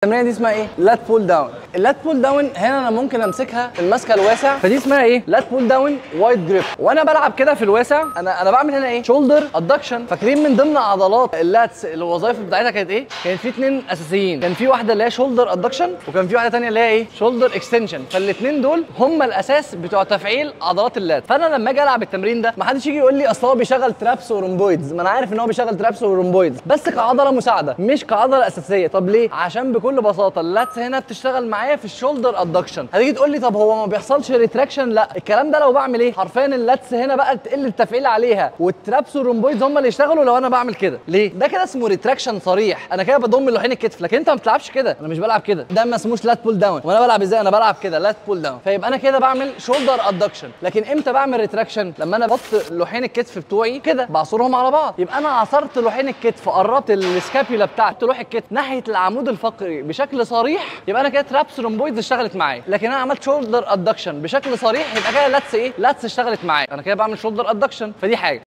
التمرينه دي اسمها ايه؟ لات بول داون. اللات بول داون هنا انا ممكن امسكها في المسكه الواسع، فدي اسمها ايه؟ لات بول داون وايد جريب. وانا بلعب كده في الواسع انا بعمل هنا ايه؟ شولدر ادكشن. فاكرين من ضمن عضلات اللاتس الوظائف بتاعتها كانت ايه؟ كانت في اتنين اساسيين، كان في واحده اللي هي شولدر ادكشن وكان في واحده ثانيه اللي هي ايه؟ شولدر اكستنشن. فالاثنين دول هم الاساس بتوع تفعيل عضلات اللات. فانا لما اجي العب التمرين ده ما حدش يجي يقول لي اصل هو بيشغل ترابس ورومبويدز، ما انا عارف ان هو بيشغل ترابس ورومبويدز بس كعضله مساعده مش كعضله اساسيه. طب ليه؟ عشان بكل بساطه اللات هنا بتشتغل معايا في الشولدر ادكشن. هتيجي تقول لي طب هو ما بيحصلش ريتراكشن؟ لا، الكلام ده لو بعمل ايه؟ حرفيا اللاتس هنا بقى تقل التفعيل عليها والترابس والرومبويدز هم اللي يشتغلوا لو انا بعمل كده. ليه؟ ده كده اسمه ريتراكشن صريح، انا كده بضم لوحين الكتف، لكن انت ما بتلعبش كده، انا مش بلعب كده، ده ما اسموش لات بول داون. وانا بلعب ازاي؟ انا بلعب كده لات بول داون. فيبقى انا كده بعمل شولدر ادكشن. لكن امتى بعمل ريتراكشن؟ لما انا بحط لوحين الكتف بتوعي كده بعصرهم على بعض، يبقى انا عصرت لوحين الكتف، قربت السكابيولا بتاعت لوح الكتف ناحيه العمود الفقري بشكل صريح، يبقى انا كده ترابس رومبويدز اشتغلت معايا. لكن انا عملت شولدر ادكشن بشكل صريح، يبقى كده لاتس ايه؟ لاتس اشتغلت معايا. انا كده بعمل شولدر ادكشن، فدي حاجه.